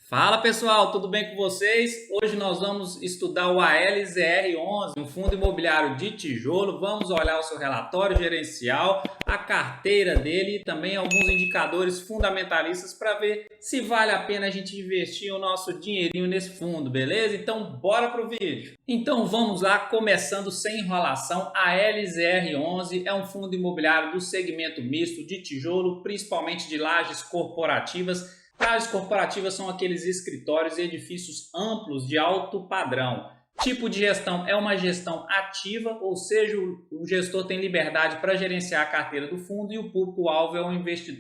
Fala pessoal, tudo bem com vocês? Hoje nós vamos estudar o ALZR11, um fundo imobiliário de tijolo. Vamos olhar o seu relatório gerencial, a carteira dele e também alguns indicadores fundamentalistas para ver se vale a pena a gente investir o nosso dinheirinho nesse fundo, beleza? Então bora pro vídeo. Então vamos lá, começando sem enrolação. A LZR11 é um fundo imobiliário do segmento misto de tijolo, principalmente de lajes corporativas. Lajes corporativas são aqueles escritórios e edifícios amplos de alto padrão. Tipo de gestão é uma gestão ativa, ou seja, o gestor tem liberdade para gerenciar a carteira do fundo e o público-alvo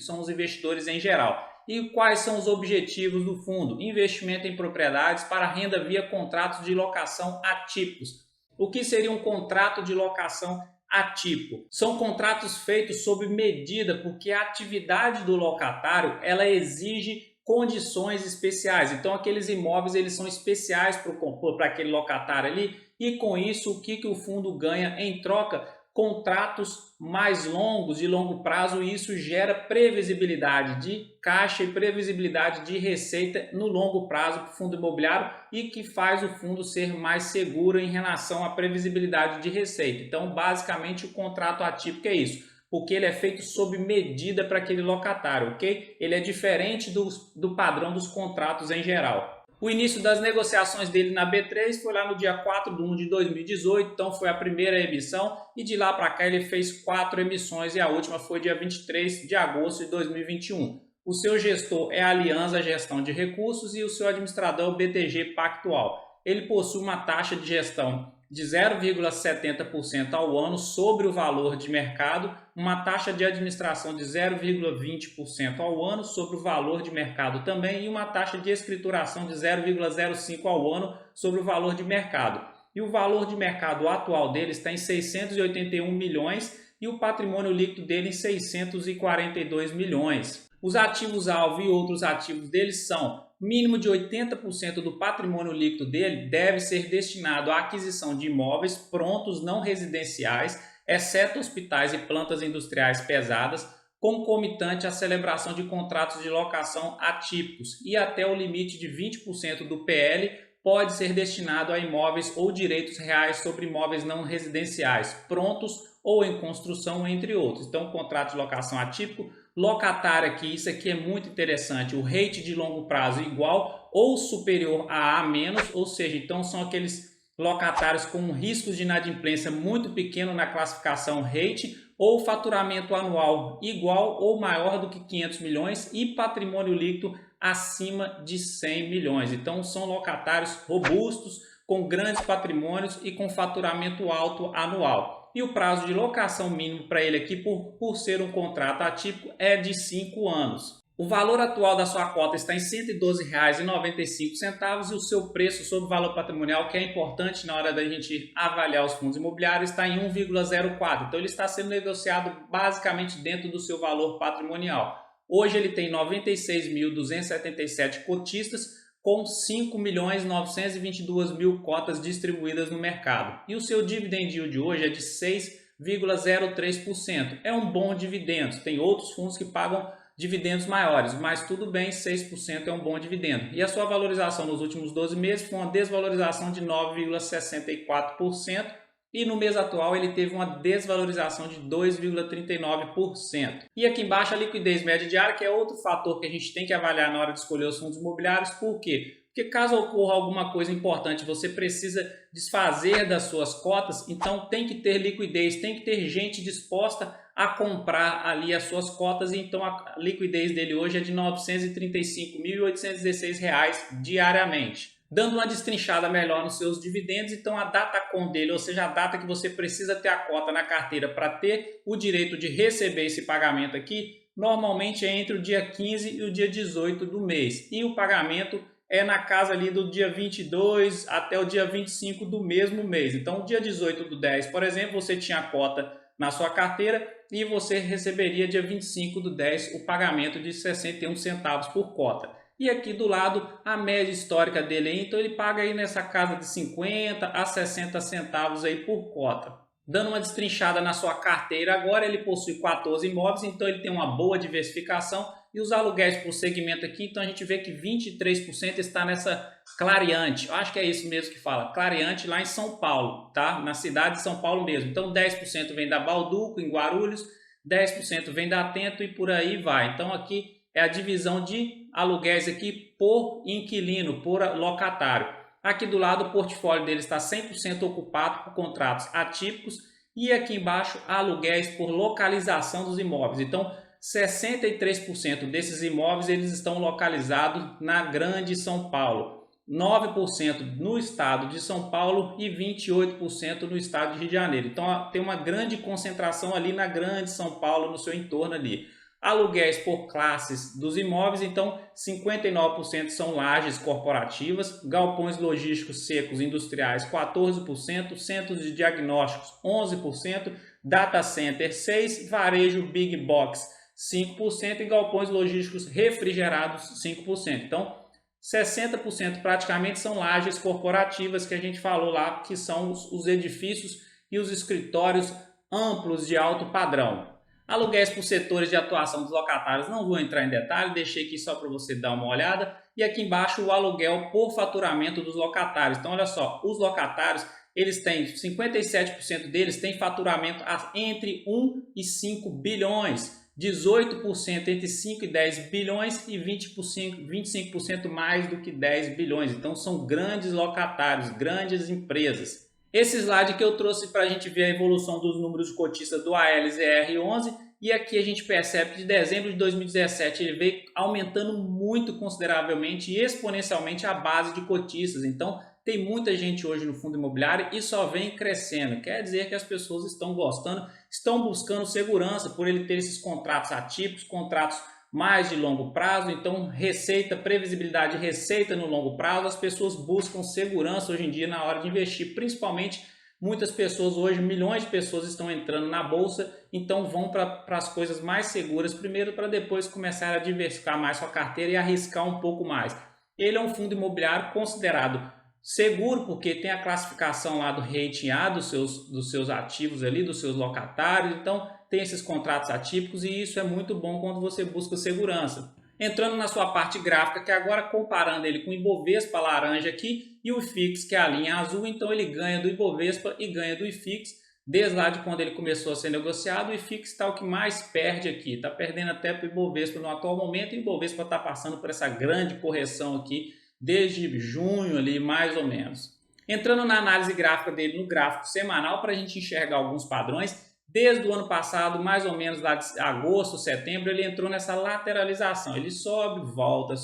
são os investidores em geral. E quais são os objetivos do fundo? Investimento em propriedades para renda via contratos de locação atípicos. O que seria um contrato de locação atípico? São contratos feitos sob medida, porque a atividade do locatário ela exige condições especiais. Então aqueles imóveis eles são especiais para aquele locatário ali, e com isso o que o fundo ganha em troca? Contratos mais longos, de longo prazo, e isso gera previsibilidade de caixa e previsibilidade de receita no longo prazo para o fundo imobiliário, e que faz o fundo ser mais seguro em relação à previsibilidade de receita. Então, basicamente, o contrato atípico é isso, porque ele é feito sob medida para aquele locatário, ok? Ele é diferente do padrão dos contratos em geral. O início das negociações dele na B3 foi lá no dia 4/1 de 2018, então foi a primeira emissão, e de lá para cá ele fez 4 emissões e a última foi dia 23 de agosto de 2021. O seu gestor é a Aliança Gestão de Recursos e o seu administrador é o BTG Pactual. Ele possui uma taxa de gestão de 0,70% ao ano sobre o valor de mercado, uma taxa de administração de 0,20% ao ano sobre o valor de mercado também, e uma taxa de escrituração de 0,05% ao ano sobre o valor de mercado. E o valor de mercado atual dele está em 681 milhões e o patrimônio líquido dele em 642 milhões. Os ativos-alvo e outros ativos deles são: mínimo de 80% do patrimônio líquido dele deve ser destinado à aquisição de imóveis prontos não residenciais, exceto hospitais e plantas industriais pesadas, concomitante à celebração de contratos de locação atípicos, e até o limite de 20% do PL pode ser destinado a imóveis ou direitos reais sobre imóveis não residenciais, prontos ou em construção, entre outros. Então, contrato de locação atípico, locatário aqui, isso aqui é muito interessante, o rate de longo prazo igual ou superior a A-, ou seja, então são aqueles locatários com riscos de inadimplência muito pequeno na classificação rate, ou faturamento anual igual ou maior do que 500 milhões e patrimônio líquido acima de 100 milhões. Então são locatários robustos, com grandes patrimônios e com faturamento alto anual. E o prazo de locação mínimo para ele aqui, por ser um contrato atípico, é de 5 anos. O valor atual da sua cota está em R$ 112,95 e o seu preço sobre o valor patrimonial, que é importante na hora da gente avaliar os fundos imobiliários, está em 1,04. Então ele está sendo negociado basicamente dentro do seu valor patrimonial. Hoje ele tem 96.277 cotistas, com 5.922.000 cotas distribuídas no mercado. E o seu dividend yield de hoje é de 6,03%. É um bom dividendo. Tem outros fundos que pagam dividendos maiores, mas tudo bem, 6% é um bom dividendo. E a sua valorização nos últimos 12 meses foi uma desvalorização de 9,64%. E no mês atual ele teve uma desvalorização de 2,39%. E aqui embaixo a liquidez média diária, que é outro fator que a gente tem que avaliar na hora de escolher os fundos imobiliários. Por quê? Porque caso ocorra alguma coisa importante, você precisa desfazer das suas cotas, então tem que ter liquidez, tem que ter gente disposta a comprar ali as suas cotas, e então a liquidez dele hoje é de R$ 935.816 diariamente. Dando uma destrinchada melhor nos seus dividendos, então a data com dele, ou seja, a data que você precisa ter a cota na carteira para ter o direito de receber esse pagamento aqui, normalmente é entre o dia 15 e o dia 18 do mês. E o pagamento é na casa ali do dia 22 até o dia 25 do mesmo mês. Então, o dia 18/10, por exemplo, você tinha a cota na sua carteira e você receberia dia 25/10 o pagamento de 61 centavos por cota. E aqui do lado a média histórica dele aí, então ele paga aí nessa casa de 50 a 60 centavos aí por cota. Dando uma destrinchada na sua carteira agora, ele possui 14 imóveis, então ele tem uma boa diversificação E os aluguéis por segmento aqui, então a gente vê que 23% está nessa Clareante, eu acho que é isso mesmo que fala, Clareante lá em São Paulo, tá? Na cidade de São Paulo mesmo. Então 10% vem da Bauducco, em Guarulhos, 10% vem da Atento e por aí vai. Então aqui é a divisão de aluguéis aqui por inquilino, por locatário. Aqui do lado o portfólio dele está 100% ocupado por contratos atípicos e aqui embaixo aluguéis por localização dos imóveis. Então 63% desses imóveis eles estão localizados na Grande São Paulo, 9% no estado de São Paulo e 28% no estado de Rio de Janeiro. Então tem uma grande concentração ali na Grande São Paulo, no seu entorno ali. Aluguéis por classes dos imóveis, então 59% são lajes corporativas, galpões logísticos secos industriais 14%, centros de diagnósticos 11%, data center 6%, varejo big box 5% e galpões logísticos refrigerados 5%. Então 60% praticamente são lajes corporativas que a gente falou lá, que são os edifícios e os escritórios amplos de alto padrão. Aluguéis por setores de atuação dos locatários, não vou entrar em detalhe, deixei aqui só para você dar uma olhada. E aqui embaixo o aluguel por faturamento dos locatários. Então olha só, os locatários, eles têm 57% deles têm faturamento entre 1 e 5 bilhões. 18% entre 5 e 10 bilhões e 25% mais do que 10 bilhões. Então são grandes locatários, grandes empresas. Esse slide que eu trouxe para a gente ver a evolução dos números de cotistas do ALZR11 e aqui a gente percebe que de dezembro de 2017 ele veio aumentando muito consideravelmente e exponencialmente a base de cotistas. Então tem muita gente hoje no fundo imobiliário e só vem crescendo. Quer dizer que as pessoas estão gostando, estão buscando segurança por ele ter esses contratos atípicos, contratos mais de longo prazo. Então receita, previsibilidade de receita no longo prazo, as pessoas buscam segurança hoje em dia na hora de investir, principalmente muitas pessoas hoje, milhões de pessoas estão entrando na bolsa, então vão para as coisas mais seguras primeiro para depois começar a diversificar mais sua carteira e arriscar um pouco mais. Ele é um fundo imobiliário considerado seguro porque tem a classificação lá do rating A dos seus ativos ali, dos seus locatários, então tem esses contratos atípicos e isso é muito bom quando você busca segurança. Entrando na sua parte gráfica, que agora comparando ele com o Ibovespa laranja aqui e o IFIX, que é a linha azul, então ele ganha do Ibovespa e ganha do IFIX. Desde lá de quando ele começou a ser negociado, o IFIX está o que mais perde aqui, está perdendo até para o Ibovespa no atual momento e o Ibovespa está passando por essa grande correção aqui desde junho ali mais ou menos. Entrando na análise gráfica dele no gráfico semanal para a gente enxergar alguns padrões, desde o ano passado, mais ou menos lá de agosto, setembro, ele entrou nessa lateralização, ele sobe, volta,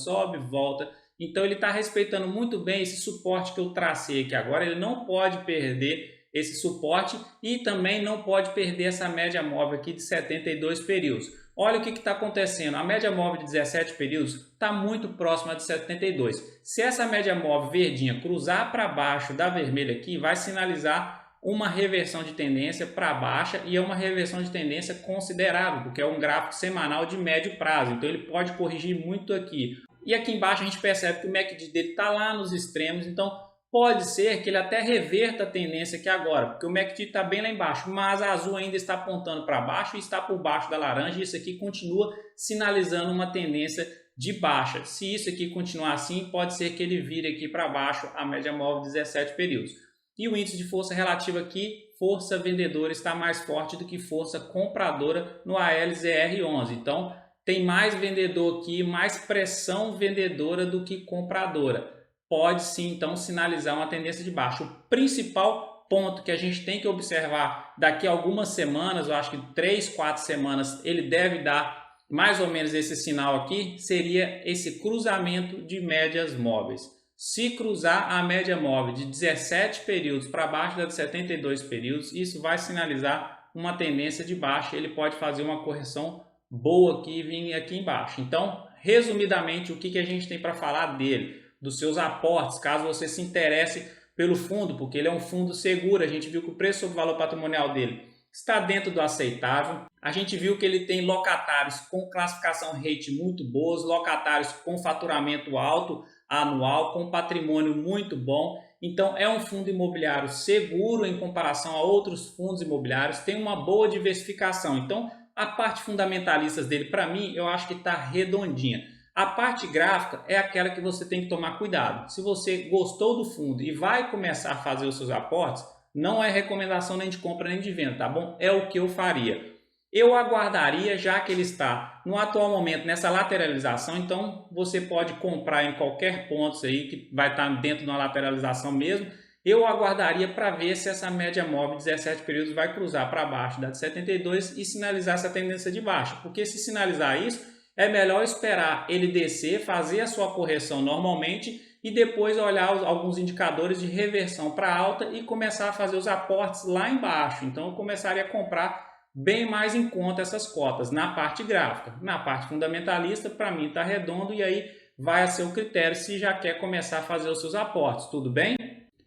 então ele está respeitando muito bem esse suporte que eu tracei aqui agora, ele não pode perder esse suporte e também não pode perder essa média móvel aqui de 72 períodos. Olha o que está acontecendo, a média móvel de 17 períodos está muito próxima de 72. Se essa média móvel verdinha cruzar para baixo da vermelha aqui, vai sinalizar uma reversão de tendência para baixa e é uma reversão de tendência considerável, porque é um gráfico semanal de médio prazo, então ele pode corrigir muito aqui. E aqui embaixo a gente percebe que o MACD dele está lá nos extremos, então pode ser que ele até reverta a tendência aqui agora, porque o MACD está bem lá embaixo, mas a azul ainda está apontando para baixo e está por baixo da laranja, e isso aqui continua sinalizando uma tendência de baixa. Se isso aqui continuar assim, pode ser que ele vire aqui para baixo a média móvel de 17 períodos. E o índice de força relativa aqui, força vendedora, está mais forte do que força compradora no ALZR11. Então tem mais vendedor aqui, mais pressão vendedora do que compradora. Pode sim, então, sinalizar uma tendência de baixa. O principal ponto que a gente tem que observar daqui a algumas semanas, eu acho que 3, 4 semanas, ele deve dar mais ou menos esse sinal aqui, seria esse cruzamento de médias móveis. Se cruzar a média móvel de 17 períodos para baixo da de 72 períodos, isso vai sinalizar uma tendência de baixa. Ele pode fazer uma correção boa aqui e vir aqui embaixo. Então, resumidamente, o que a gente tem para falar dele? Dos seus aportes, caso você se interesse pelo fundo, porque ele é um fundo seguro. A gente viu que o preço sobre valor patrimonial dele está dentro do aceitável. A gente viu que ele tem locatários com classificação rate muito boas, locatários com faturamento alto anual, com patrimônio muito bom. Então é um fundo imobiliário seguro em comparação a outros fundos imobiliários, tem uma boa diversificação. Então a parte fundamentalistas dele, para mim, eu acho que está redondinha. A parte gráfica é aquela que você tem que tomar cuidado. Se você gostou do fundo e vai começar a fazer os seus aportes, não é recomendação nem de compra nem de venda, tá bom? É o que eu faria. Eu aguardaria, já que ele está no atual momento nessa lateralização, então você pode comprar em qualquer ponto aí que vai estar dentro de uma lateralização mesmo. Eu aguardaria para ver se essa média móvel de 17 períodos vai cruzar para baixo da de 72 e sinalizar essa tendência de baixa, porque se sinalizar isso, é melhor esperar ele descer, fazer a sua correção normalmente e depois olhar alguns indicadores de reversão para alta e começar a fazer os aportes lá embaixo. Então eu começaria a comprar bem mais em conta essas cotas na parte gráfica. Na parte fundamentalista, para mim está redondo e aí vai a seu critério se já quer começar a fazer os seus aportes, tudo bem?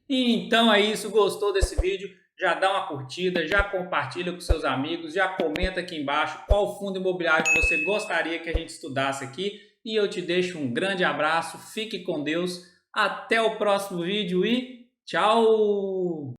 Então é isso, gostou desse vídeo? Já dá uma curtida, já compartilha com seus amigos, já comenta aqui embaixo qual fundo imobiliário que você gostaria que a gente estudasse aqui. E eu te deixo um grande abraço, fique com Deus, até o próximo vídeo e tchau!